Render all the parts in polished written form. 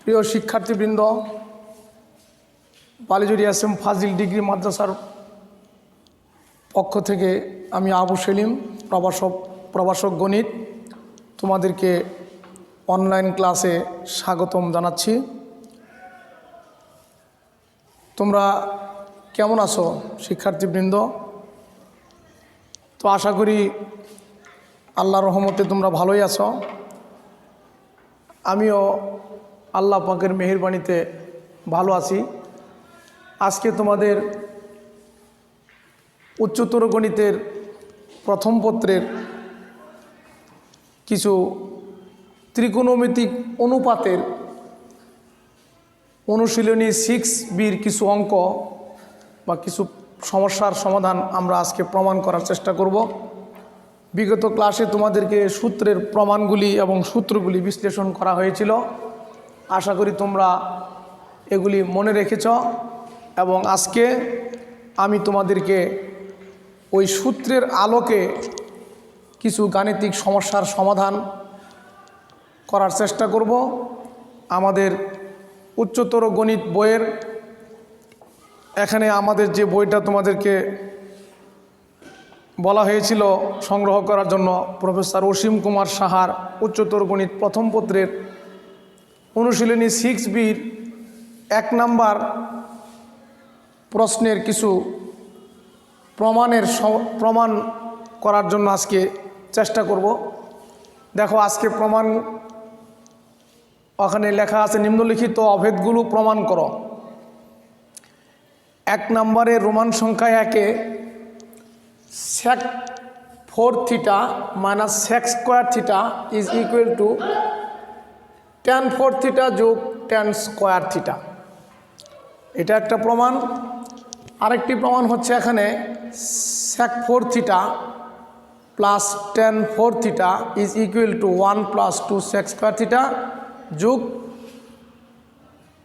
প্রিয় শিক্ষার্থীবৃন্দ, Balijuri S M ফাজিল degree মাদ্রাসার পক্ষ থেকে আমি আবু সেলিম, প্রভাষক গণিত, তোমাদেরকে অনলাইন ক্লাসে স্বাগতম জানাচ্ছি। তোমরা কেমন আছো শিক্ষার্থীবৃন্দ? তো আশা করি আল্লাহর রহমতে তোমরা ভালোই আছো। আমিও আল্লাহ পাকের মেহেরবানিতে ভালো আছি। আজকে তোমাদের উচ্চতর গণিতের প্রথম পত্রের কিছু ত্রিকোণমিতিক অনুপাতের অনুশীলনী 6বির কিছু অঙ্ক বা কিছু সমস্যার সমাধান আমরা আজকে প্রমাণ করার চেষ্টা করব। বিগত ক্লাসে তোমাদেরকে সূত্রের প্রমাণগুলি এবং সূত্রগুলি বিশ্লেষণ করা হয়েছিল। আশা করি তোমরা এগুলি মনে রেখেছ এবং আজকে আমি তোমাদেরকে ওই সূত্রের আলোকে কিছু গাণিতিক সমস্যার সমাধান করার চেষ্টা করব। আমাদের উচ্চতর গণিত বইয়ের এখানে আমাদের যে বইটা তোমাদেরকে বলা হয়েছিল সংগ্রহ করার জন্য, প্রফেসর অসীম কুমার সাহার উচ্চতর গণিত প্রথম পত্রের অনুশীলনী 6বির 1 নাম্বার প্রশ্নের কিছু প্রমাণ করার জন্য আজকে চেষ্টা করব। দেখো, আজকে প্রমাণ ওখানে লেখা আছে, নিম্নলিখিত অভেদগুলো প্রমাণ করো। 1 নম্বরে রোমান সংখ্যা 1-এ sec 4θ minus sec square theta is equal to tan 4θ যোগ tan স্কোয়ার থিটা। এটা একটা প্রমাণ। আরেকটি প্রমাণ হচ্ছে এখানে sec 4θ plus tan 4θ is equal to 1 + 2 sec square theta যোগ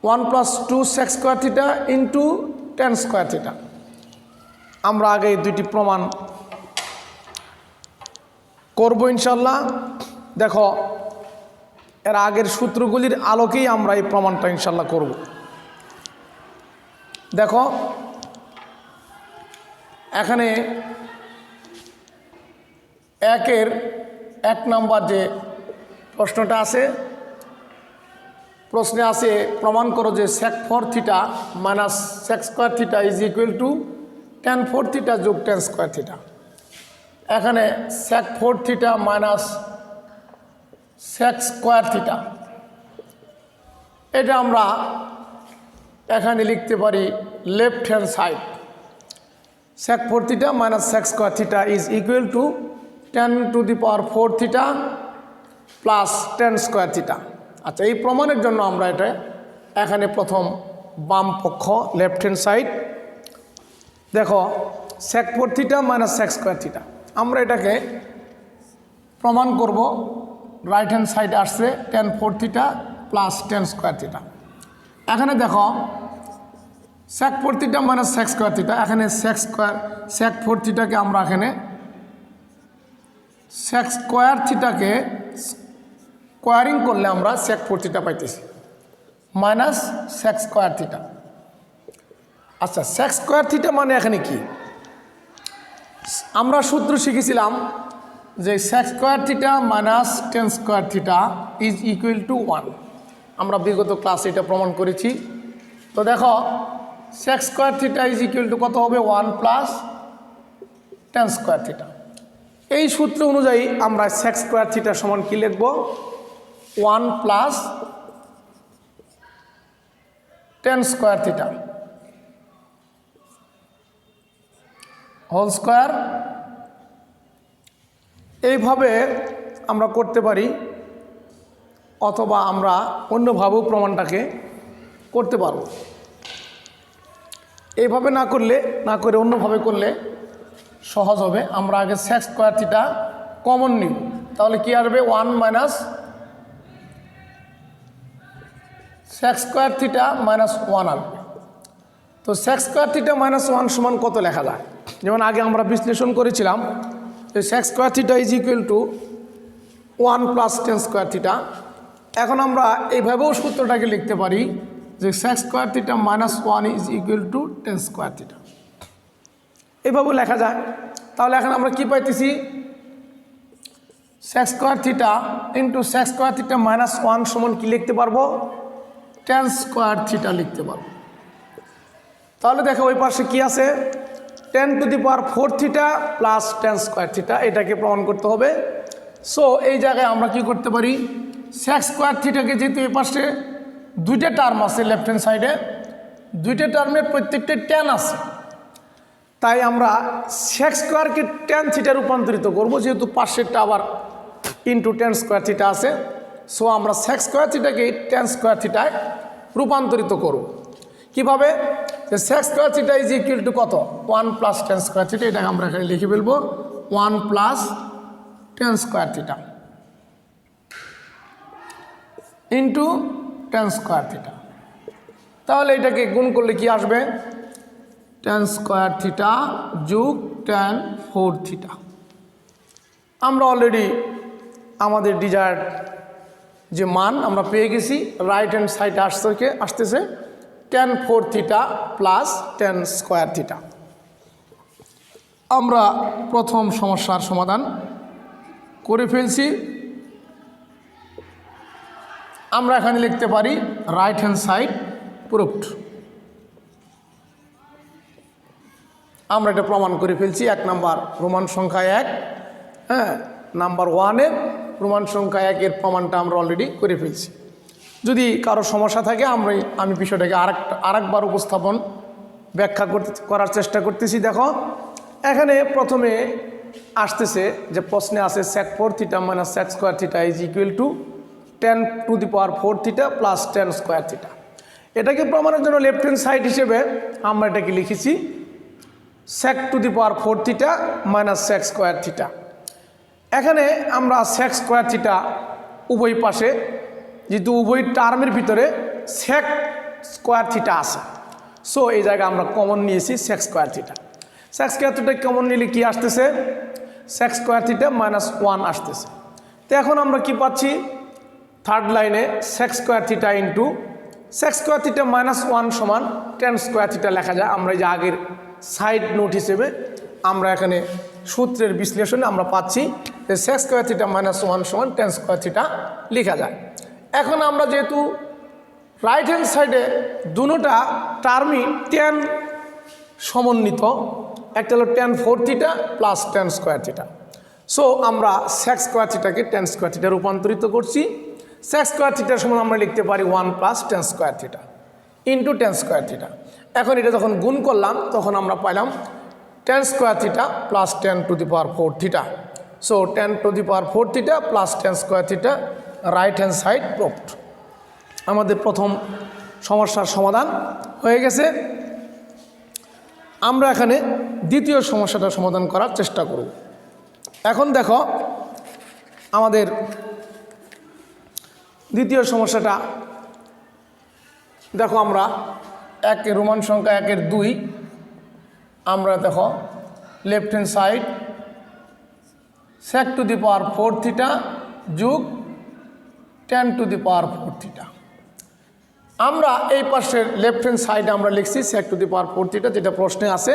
1 + 2 sec square theta into tan square theta. আমরা আগে এই দুইটি প্রমাণ করব ইনশাল্লাহ। দেখো, এর আগের সূত্রগুলির আলোকেই আমরা এই প্রমাণটা ইনশাল্লাহ করব। দেখো, এখানে 1-এর 1 নাম্বার যে প্রশ্নটা আছে, প্রশ্নে আছে প্রমাণ করো যে sec 4θ minus sec square theta is equal to tan 4θ যোগ tan স্কোয়ার থিটা। এখানে sec 4θ minus sec square theta, এটা আমরা এখানে লিখতে পারি left hand side. sec 4θ minus sec square theta is equal to tan to the power 4θ plus tan square theta. আচ্ছা, এই প্রমাণের জন্য আমরা এটা এখানে প্রথম বাম পক্ষ লেফট হ্যান্ড সাইড, দেখো sec 4θ minus sec square theta, আমরা এটাকে প্রমাণ করব। রাইট হ্যান্ড সাইড আসছে tan 4θ plus tan square theta. এখানে দেখো sec 4θ minus sec square theta, এখানে sec 4θকে আমরা এখানে sec স্কোয়ার থিটাকে স্কোয়ারিং করলে আমরা sec 4θ পাইতেছি মাইনাস sec স্কোয়ার থিটা। আচ্ছা, sec স্কোয়ার থিটা মানে এখানে কি? আমরা সূত্র শিখেছিলাম যে sec square theta minus tan square theta is equal to 1। আমরা বিগত ক্লাসে এটা প্রমাণ করেছি। তো দেখো, sec square theta is equal two কত হবে? 1 + tan স্কোয়ার থিটা। এই সূত্র অনুযায়ী আমরা sec স্কোয়ার থিটা সমান কি লিখব? 1 + tan square theta whole square. এইভাবে আমরা করতে পারি, অথবা আমরা অন্যভাবেও প্রমাণটাকে করতে পারব। এইভাবে না করে অন্যভাবে করলে সহজ হবে। আমরা আগে sec স্কোয়ার থিটা কমন নিব, তাহলে কি আসবে? 1 minus sec square theta minus 1 আসবে। তো sec স্কোয়ার থিটা মাইনাস 1 সমান কত লেখা যায়? যেমন আগে আমরা বিশ্লেষণ করেছিলাম যে sec square theta is equal to 1 + tan square theta. এখন আমরা এইভাবেও সূত্রটাকে লিখতে পারি যে sec square theta minus 1 is equal to tan square theta, এইভাবেও লেখা যায়। তাহলে এখন আমরা কি পাইতেছি, sec square theta into sec square theta minus 1 সমান কি লিখতে পারবো, tan স্কোয়ার থিটা লিখতে পারবো। তাহলে দেখো ওই পাশে কি আছে, 10⁴ theta plus tan square theta, এটাকে প্রমাণ করতে হবে। সো এই জায়গায় আমরা কি করতে পারি, sec স্কোয়ার থিটাকে যেহেতু এই পাশে দুইটা টার্ম আছে লেফট হ্যান্ড সাইডে, দুইটা টার্মের প্রত্যেকটা tan আছে, তাই আমরা sec স্কোয়ারকে tan থিটা রূপান্তরিত করব, যেহেতু পাশেরটা আবার ইন্টু tan স্কোয়ার থিটা আছে। সো আমরা sec স্কোয়ার থিটাকে tan স্কোয়ার থিটায় রূপান্তরিত করব। কিভাবে, যে sec square theta is equal two কত, 1 প্লাস tan স্কোয়ার থিটা, এটাকে আমরা এখানে লিখে ফেলবো 1 plus tan square theta into tan square theta. তাহলে এটাকে গুণ করলে কি আসবে, tan স্কোয়ার থিটা যোগ tan 4 থিটা। আমরা অলরেডি আমাদের ডিজায়ার্ড যে মান আমরা পেয়ে গেছি, রাইট হ্যান্ড সাইডে আসতেছে tan 4 theta plus tan square theta. আমরা প্রথম সমস্যার সমাধান করে ফেলছি। আমরা এখানে লিখতে পারি রাইট হ্যান্ড সাইড প্রুভড। আমরা এটা প্রমাণ করে ফেলছি 1 নাম্বার রোমান সংখ্যা 1, হ্যাঁ, নাম্বার 1-এর রোমান সংখ্যা 1-এর প্রমাণটা আমরা অলরেডি করে ফেলছি। যদি কারো সমস্যা থাকে আমি বিষয়টাকে আরেকবার উপস্থাপন ব্যাখ্যা করার চেষ্টা করতেছি। দেখো এখানে প্রথমে আসতেছে যে প্রশ্নে আছে sec 4 theta minus sec square theta is equal two 10⁴ theta plus tan square theta. এটাকে প্রমাণের জন্য লেফট হ্যান্ড সাইড হিসেবে আমরা এটাকে লিখেছি sec⁴ theta minus sec square theta. এখানে আমরা sec স্কোয়ার থিটা উভয় পাশে, যেহেতু উভয় টার্মের ভিতরে sec স্কোয়ার থিটা আছে, সো এই জায়গায় আমরা কমন নিয়েছি sec square theta. sec square theta common নিলে কি আসতেছে, sec স্কোয়ার থিটা মাইনাস 1 আসতেছে। তো এখন আমরা কি পাচ্ছি, থার্ড লাইনে sec square theta into sec square theta minus 1 সমান tan স্কোয়ার থিটা লেখা যায়। আমরা যে আগের সাইড নোট হিসেবে আমরা এখানে সূত্রের বিশ্লেষণে আমরা পাচ্ছি যে sec স্কোয়ার থিটা মাইনাস 1 সমান tan স্কোয়ার থিটা লেখা যায়। এখন আমরা যেহেতু রাইট হ্যান্ড সাইডে দুটোটা টার্মই tan সমন্বিত, একটা হলো tan 4 theta plus tan square theta, so আমরা sec স্কোয়ার থিটাকে tan স্কোয়ার থিটা রূপান্তরিত করছি। sec স্কোয়ার থিটার সমান আমরা লিখতে পারি 1 plus tan square theta into tan square theta. এখন এটা যখন গুণ করলাম তখন আমরা পাইলাম tan square theta plus 10⁴ theta. So 10⁴ theta plus tan square theta, right hand side proved. আমাদের প্রথম সমস্যার সমাধান হয়ে গেছে। আমরা এখানে দ্বিতীয় সমস্যাটা সমাধান করার চেষ্টা করব। এখন দেখো আমাদের দ্বিতীয় সমস্যাটা, দেখো আমরা রোমান সংখ্যা 1-2, আমরা দেখো left hand side sec⁴ theta যোগ tan⁴ থিটা। আমরা এই পাশের লেফট হ্যান্ড সাইডে আমরা লিখছি sec⁴ থিটা, যেটা প্রশ্নে আছে,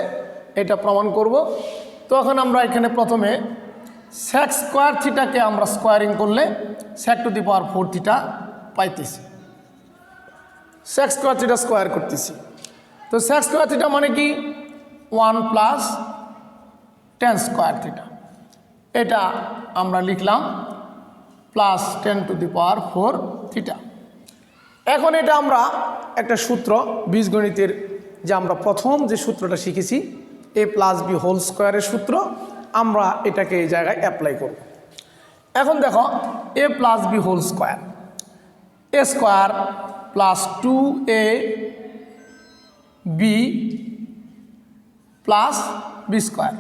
এটা প্রমাণ করব। তো এখন আমরা এখানে প্রথমে sec স্কোয়ার থিটাকে আমরা স্কোয়ারিং করলে sec⁴ থিটা পাইতেছি, sec স্কোয়ার থিটা স্কোয়ার করতেছি। তো sec স্কোয়ার থিটা মানে কি 1 প্লাস tan স্কোয়ার থিটা, এটা আমরা লিখলাম প্লাস 10⁴ থিটা। এখন এটা আমরা একটা সূত্র বীজগণিতের যে আমরা প্রথম যে সূত্রটা শিখেছি a প্লাস b হোল স্কোয়ারের সূত্র, আমরা এটাকে এই জায়গায় অ্যাপ্লাই করব। এখন দেখো a plus b whole square, a square plus 2ab plus b square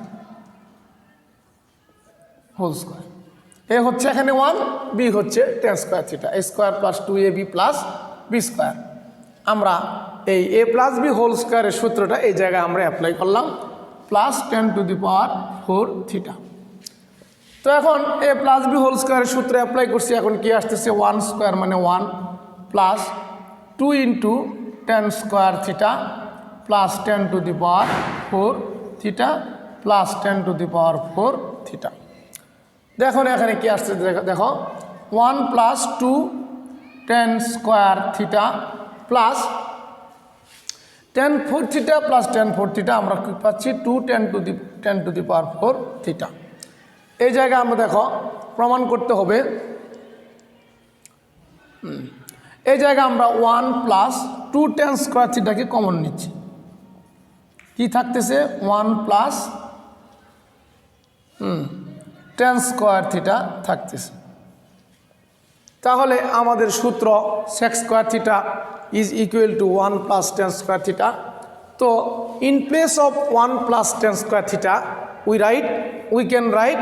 whole square. A হচ্ছে এখানে 1, b হচ্ছে tan square theta, a square plus 2ab plus b square. আমরা এই a প্লাস b হোল স্কোয়ারের সূত্রটা এই জায়গায় আমরা অ্যাপ্লাই করলাম প্লাস 10⁴ থিটা। তো এখন a প্লাস বি হোল স্কোয়ারের সূত্র অ্যাপ্লাই করছি। এখন কি আসতেছে 1 স্কোয়ার মানে 1 plus 2 into 10 square theta plus 10 two the power 4 theta plus 10 two the power 4 theta. দেখো এখানে কি আসছে দেখো 1 plus 2 10 square theta plus 10 4 theta plus 10 4 theta আমরা কি পাচ্ছি 2 10 টু দি পাওয়ার 4 থিটা। এই জায়গায় আমরা দেখো প্রমাণ করতে হবে, এই জায়গায় আমরা 1 প্লাস 2 10 স্কোয়ার থিটাকে কমন নিচ্ছি, কি থাকতেছে 1 প্লাস 10 স্কোয়ার থিটা থাকতেছে। তাহলে আমাদের সূত্র sec square theta is equal to 1 plus 10 square theta. তো in place of 1 plus 10 square theta we can write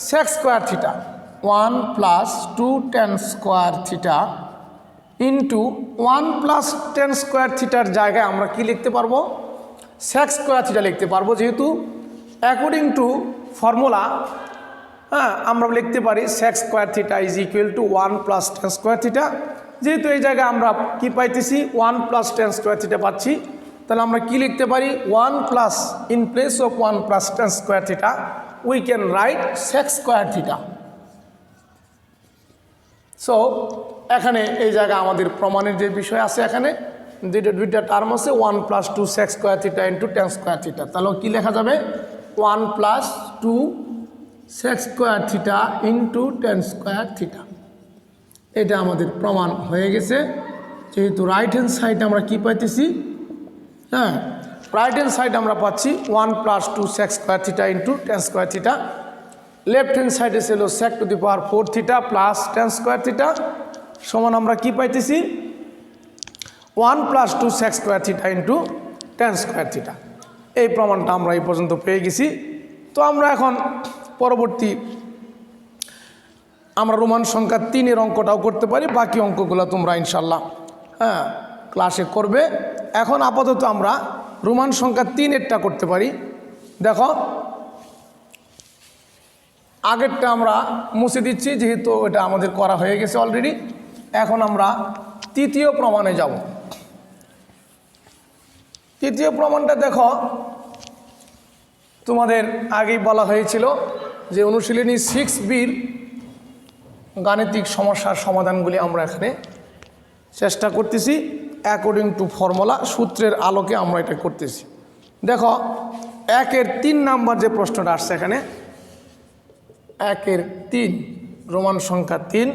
sec square theta 1 plus 2 10 square theta into 1 plus 10 square থিটার জায়গায় আমরা কি লিখতে পারবো sec স্কোয়ার থিটা লিখতে পারবো, যেহেতু অ্যাকর্ডিং টু ফর্মুলা আমরা লিখতে পারি sec square theta is equal to 1 plus 10 square theta. যেহেতু এই জায়গায় আমরা কি পাইতেছি 1 প্লাস 10 স্কোয়ার থিটা পাচ্ছি, তাহলে আমরা কি লিখতে পারি 1 plus in place of 1 plus 10 square theta we can write sec square theta. So এখানে এই জায়গায় আমাদের প্রমাণের যে বিষয় আছে, এখানে দুইটা টার্ম আছে 1 plus 2 sec square theta into 10 square theta. তাহলে কি লেখা যাবে 1 plus 2 sec square theta into 10 square theta. এটা আমাদের প্রমাণ হয়ে গেছে। যেহেতু রাইট হ্যান্ড সাইড আমরা কি পাইতেছি, রাইট হ্যান্ড সাইড আমরা পাচ্ছি 1 plus 2 sec square theta into 10 square theta. Left hand সাইডে ছিল sec two the power 4 theta plus 10 square theta সমান আমরা কি পাইতেছি 1 plus 2 sec square theta into 10 square theta. এই প্রমাণটা আমরা এই পর্যন্ত পেয়ে গেছি। তো আমরা এখন পরবর্তী আমরা রোমান সংখ্যা 3-এর অঙ্কটাও করতে পারি, বাকি অঙ্কগুলো তোমরা ইনশাল্লাহ ক্লাসে করবে। এখন আপাতত আমরা রোমান সংখ্যা 3-এরটা করতে পারি। দেখো আগেরটা আমরা মুছে দিচ্ছি, যেহেতু এটা আমাদের করা হয়ে গেছে অলরেডি। এখন আমরা তৃতীয় প্রমাণে যাব। তৃতীয় প্রমাণটা দেখো তোমাদের আগেই বলা হয়েছিল যে অনুশীলনী 6বির গাণিতিক সমস্যার সমাধানগুলি আমরা এখানে চেষ্টা করতেছি অ্যাকর্ডিং টু ফর্মুলা, সূত্রের আলোকে আমরা এটা করতেছি। দেখো 1-এর 3 নাম্বার যে প্রশ্নটা আসছে এখানে 1-এর 3 রোমান সংখ্যা 3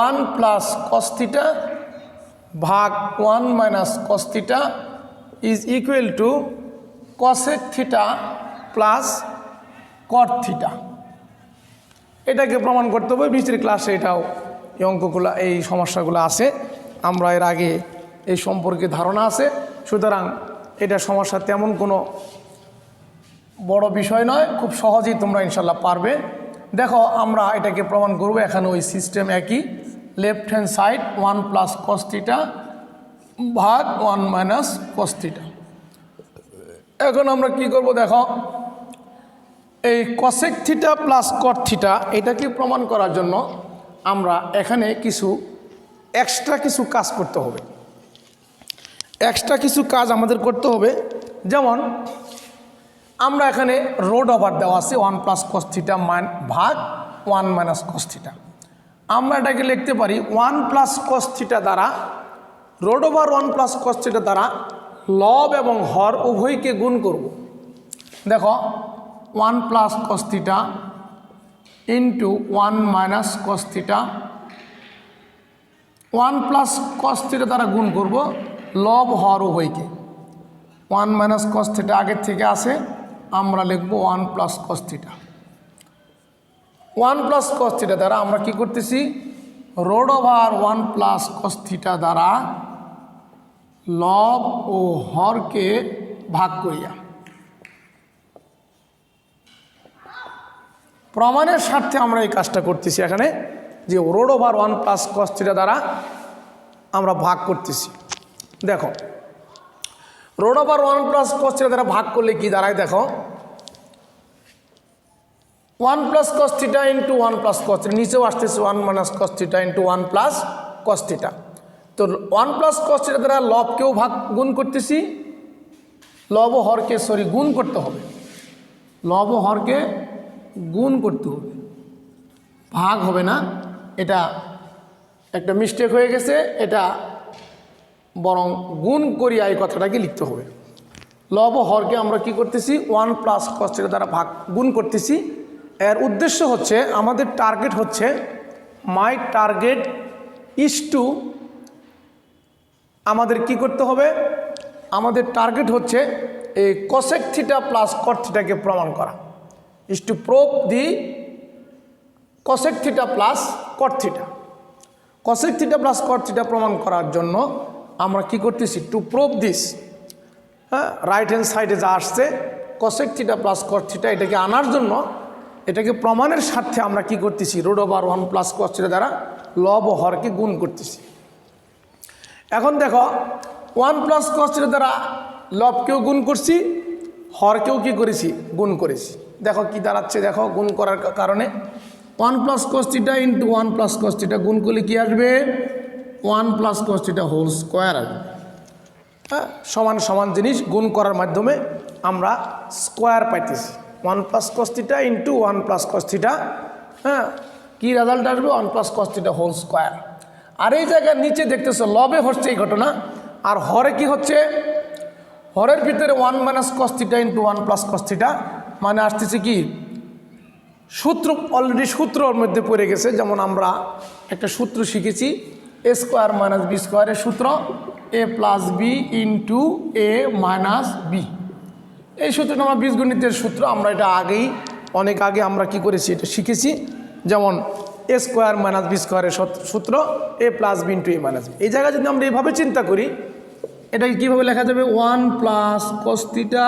1 প্লাস cos থিটা ভাগ 1 minus cos theta is equal two cosec theta plus cot theta. এটাকে প্রমাণ করতে হবে। নিচের ক্লাসে এটাও এই অঙ্কগুলো এই সমস্যাগুলো আছে, আমরা এর আগে এই সম্পর্কে ধারণা আছে। সুতরাং এটা সমস্যা তেমন কোনো বড় বিষয় নয়, খুব সহজেই তোমরা ইনশাল্লাহ পারবে। দেখো আমরা এটাকে প্রমাণ করব। এখানে ওই সিস্টেম একই, left hand side 1 plus cos theta ভাগ 1 মাইনাস cos থিটা। এখন আমরা কি করব দেখো, এই cosec theta plus cot theta এটাকে প্রমাণ করার জন্য আমরা এখানে এক্সট্রা কিছু কাজ করতে হবে। এক্সট্রা কিছু কাজ আমাদের করতে হবে। যেমন আমরা এখানে রোড ওভার দেওয়া আছে 1 প্লাস cos থিটা ভাগ 1 মাইনাস cos থিটা। আমরা এটাকে লিখতে পারি 1 প্লাস cos থিটা দ্বারা road over 1 plus cos theta দ্বারা লব এবং হর উভয়কে গুণ করব। দেখো 1 plus cos theta into 1 minus cos theta, 1 plus cos theta দ্বারা গুণ করব লব হর উভয়কে। 1 মাইনাস cos থিটা আগের থেকে আসে, আমরা লিখব 1 plus cos theta. 1 plus cos theta দ্বারা আমরা কি করতেছি road over 1 plus cos theta দ্বারা লব ও হরকে ভাগ করিয়া। প্রমাণের স্বার্থে আমরা এই কাজটা করতেছি এখানে, যে road over 1 plus cos theta দ্বারা আমরা ভাগ করতেছি। দেখো road over 1 plus cos theta দ্বারা ভাগ করলে কি দাঁড়ায়, দেখো 1 plus cos theta into 1 plus cos theta, নিচেও আসতেছে 1 minus cos theta into 1 plus cos theta. তো 1 প্লাস কস থিটা দ্বারা লবকেও গুণ করতেছি, লব ও হরকে গুণ করতে হবে, লব ও হরকে গুণ করতে হবে, ভাগ হবে না। এটা একটা মিস্টেক হয়ে গেছে, এটা বরং গুণ করিয়া এই কথাটাকে লিখতে হবে। লব ও হরকে আমরা কি করতেছি 1 প্লাস কস থিটা দ্বারা গুণ করতেছি। এর উদ্দেশ্য হচ্ছে, আমাদের টার্গেট হচ্ছে, মাই টার্গেট ইজ টু, আমাদের কি করতে হবে, আমাদের টার্গেট হচ্ছে এই কসেক থিটা প্লাস কট থিটাকে প্রমাণ করা, is to prove the cosec theta plus cot theta. Cosec theta plus cot theta প্রমাণ করার জন্য আমরা কি করতেছি, টু প্রুভ দিস, হ্যাঁ, রাইট হ্যান্ড সাইডে যা আসছে cosec theta plus cot theta, এটাকে আনার জন্য, এটাকে প্রমাণের স্বার্থে আমরা কি করতেছি, root over 1 plus cos theta দ্বারা লব ও হরকে গুণ করতেছি। এখন দেখো 1 প্লাস কস থিটা দ্বারা লবকেও গুণ করছি, হরকেও কি করেছি, গুণ করেছি। দেখো কি দাঁড়াচ্ছে, দেখো গুণ করার কারণে 1 plus cos theta into 1 plus cos theta গুণ করলে কি আসবে, 1 plus cos theta whole square আসবে। হ্যাঁ, সমান সমান জিনিস গুণ করার মাধ্যমে আমরা স্কোয়ার পাইতেছি। 1 plus cos theta into 1 plus cos theta, হ্যাঁ, কী রেজাল্ট আসবে, 1 plus cos theta whole square. আর এই জায়গার নিচে দেখতেছো লবে হচ্ছে এই ঘটনা, আর হরে কি হচ্ছে, হরের ভিতরে 1 minus cos theta into 1 plus cos theta, মানে আসতেছে কি, সূত্র অলরেডি সূত্রর মধ্যে পড়ে গেছে। যেমন আমরা একটা সূত্র শিখেছি, এ স্কোয়ার মাইনাস বি স্কোয়ারের সূত্র, এ plus B into A minus B. এই সূত্রটা আমরা বীজগণিতের সূত্র, আমরা এটা আগেই অনেক আগে আমরা কি করেছি, এটা শিখেছি। যেমন এ স্কোয়ার মাইনাস বি স্কোয়ারের সূত্র, এ plus B into A minus B. এই জায়গায় যদি আমরা এইভাবে চিন্তা করি, এটাকে কীভাবে লেখা যাবে, 1 plus cos theta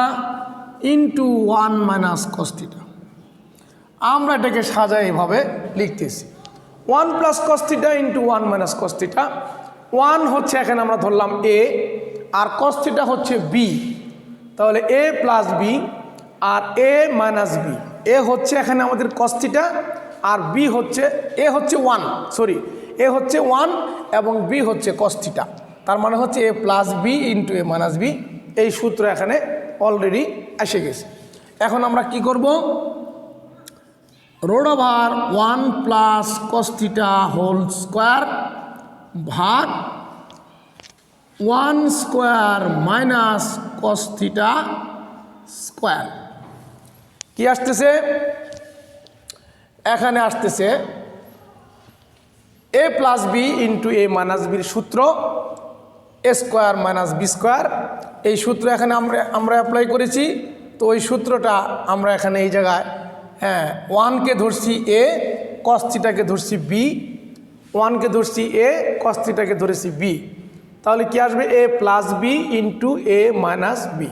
into 1 minus cos theta. আমরা এটাকে সাজায় এভাবে লিখতেছি, 1 plus cos theta into 1 minus cos theta. 1 হচ্ছে এখানে আমরা ধরলাম এ, আর কস থিটা হচ্ছে বি, তাহলে এ প্লাস বি আর এ মাইনাস বি। এ হচ্ছে এখানে আমাদের কস থিটা, আর বি হচ্ছে, এ হচ্ছে 1, সরি, এ হচ্ছে 1 এবং বি হচ্ছে কস থিটা। তার মানে হচ্ছে এ plus B into A minus B. এই সূত্র এখানে অলরেডি এসে গেছে। এখন আমরা কি করব, root over 1 plus cos theta whole square ভাগ 1 square minus cos theta square. কি আসতেছে, এখানে আসতেছে A plus B into A minus বির সূত্র, A square minus B square. এই সূত্র এখানে আমরা অ্যাপ্লাই করেছি। তো ওই সূত্রটা আমরা এখানে এই জায়গায়, হ্যাঁ, 1কে ধরছি এ, কস থিটাকে ধরছি বি, 1কে ধরছি এ, কস থিটাকে ধরেছি বি। তাহলে কি আসবে, A plus B into A minus B.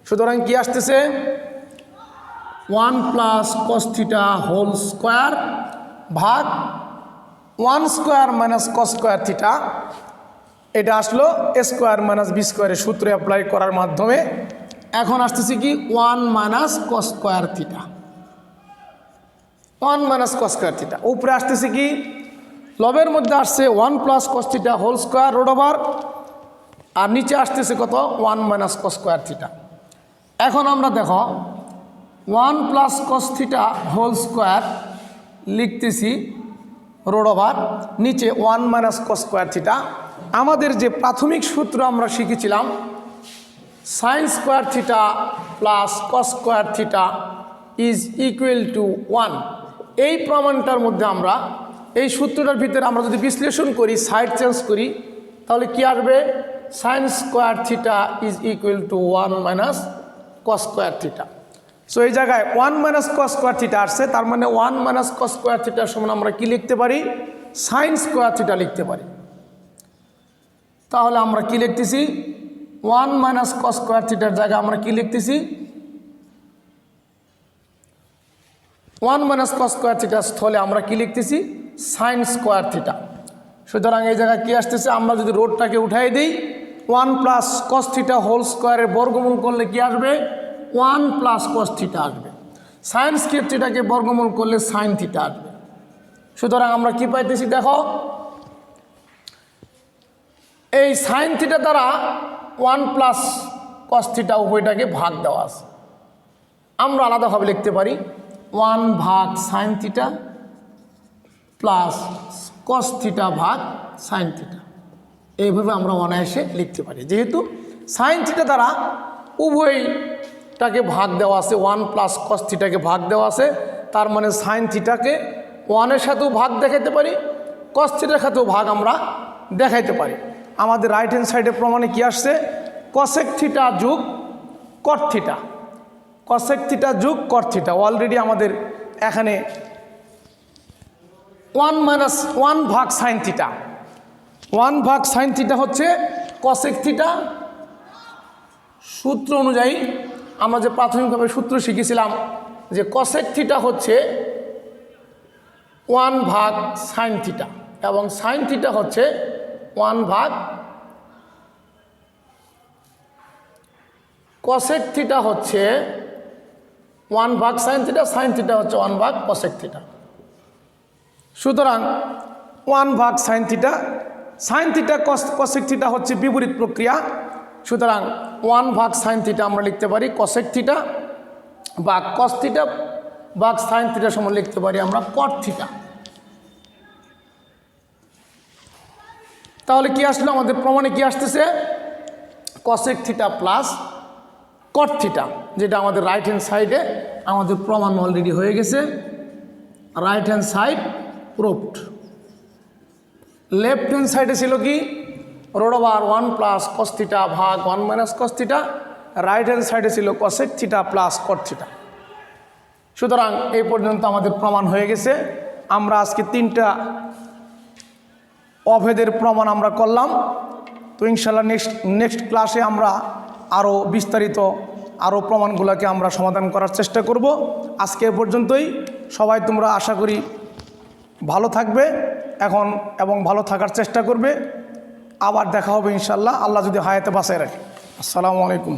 সুতরাং কি আসতেছে, 1 plus cos theta whole square ভাগ 1 square minus cos square theta. এটা আসলো এ স্কোয়ার মাইনাস বি স্কোয়ারের সূত্রে অ্যাপ্লাই করার মাধ্যমে। এখন আসতেছে কি, 1 minus cos square theta, 1 minus cos square theta. উপরে আসতেছে কি, লবের মধ্যে আসছে 1 plus cos theta whole square root over, আর নিচে আসতেছে কত, 1 মাইনাস কস স্কোয়ার থিটা। এখন আমরা দেখো 1 plus cos theta whole square লিখতেছি রুট ওভার, নিচে 1 মাইনাস কস স্কোয়ার থিটা। আমাদের যে প্রাথমিক সূত্র আমরা শিখেছিলাম, sine square theta plus cos square theta is equal to 1, এই প্রমাণটার মধ্যে আমরা, এই সূত্রটার ভিতরে আমরা যদি বিশ্লেষণ করি, সাইড চেঞ্জ করি, তাহলে কি আসবে, sine square theta is equal to 1 minus cos square theta. So এই জায়গায় 1 মাইনাস কস স্কোয়ার থিটা আসছে, তার মানে 1 মাইনাস কস স্কোয়ার থিটার সমান আমরা কি লিখতে পারি, সাইন স্কোয়ার থিটা লিখতে পারি। তাহলে আমরা কি লিখতেছি, 1 মাইনাস কস স্কোয়ার থিটার জায়গায় আমরা কি লিখতেছি, 1 মাইনাস কস স্কোয়ার থিটার স্থলে আমরা কি লিখতেছি, সাইন স্কোয়ার থিটা। সুতরাং এই জায়গায় কি আসতেছে, আমরা যদি রোডটাকে উঠাই দিই, 1 প্লাস কস থিটা হোল স্কোয়ারের বর্গমূল করলে কি আসবে, 1 প্লাস কস থিটা আসবে। সাইন স্কয়ার থিটাকে বর্গমূল করলে সাইন থিটা আসবে। সুতরাং আমরা কি পাইতেছি দেখো, এই সাইন থিটা দ্বারা 1 প্লাস কস থিটা উভয়টাকে ভাগ দেওয়া আছে। আমরা আলাদাভাবে লিখতে পারি 1 ভাগ sine theta plus cos theta ভাগ সাইন থিটা, এইভাবে আমরা অনায়াসে লিখতে পারি। যেহেতু সাইন থিটা দ্বারা উভয়টাকে ভাগ দেওয়া আছে, 1 প্লাস কস থিটাকে ভাগ দেওয়া আছে, তার মানে সাইন থিটাকে 1-এর সাথেও ভাগ দেখাইতে পারি, কস থিটার সাথেও ভাগ আমরা দেখাইতে পারি। আমাদের রাইট হ্যান্ড সাইডে প্রমাণে কি আসছে, কসেক থিটা যোগ কট থিটা, কসেক থিটা যোগ কট থিটা। অলরেডি আমাদের এখানে 1 ভাগ সাইন থিটা, 1 ভাগ সাইন থিটা হচ্ছে কসেক থিটা। সূত্র অনুযায়ী আমরা যে প্রাথমিকভাবে সূত্র শিখেছিলাম যে কসেক থিটা হচ্ছে 1 ভাগ সাইন থিটা এবং সাইন থিটা হচ্ছে 1 ভাগ কসেক থিটা হচ্ছে 1 ভাগ সাইন থিটা, সাইন থিটা হচ্ছে 1 ভাগ কসেক থিটা। সুতরাং 1 ভাগ sine theta, sine theta cosec theta হচ্ছে বিপরীত প্রক্রিয়া। সুতরাং 1 ভাগ সাইন থিটা আমরা লিখতে পারি কসেক থিটা, বা কস থিটা ভাগ সাইন থিটা সমান লিখতে পারি আমরা কট থিটা। তাহলে কি আসলো আমাদের প্রমাণে, কি আসতেছে, cosec theta plus cot theta, যেটা আমাদের রাইট হ্যান্ড সাইডে আমাদের প্রমাণ অলরেডি হয়ে গেছে। Right hand side proved. Left hand সাইডে ছিল কি, road over 1 plus cos theta ভাগ 1 minus cos theta, right hand সাইডে ছিল cosec theta plus cot theta. সুতরাং এই পর্যন্ত আমাদের প্রমাণ হয়ে গেছে। আমরা আজকে 3টা অভেদের প্রমাণ আমরা করলাম। তো ইনশাল্লাহ নেক্সট ক্লাসে আমরা আরও বিস্তারিত আরও প্রমাণগুলোকে আমরা সমাধান করার চেষ্টা করব। আজকে এ পর্যন্তই। সবাই তোমরা আশা করি ভালো থাকবে এখন এবং ভালো থাকার চেষ্টা করবে। আবার দেখা হবে ইনশাল্লাহ, আল্লাহ যদি হায়াতে বাঁচায় রাখে। আসসালামু আলাইকুম।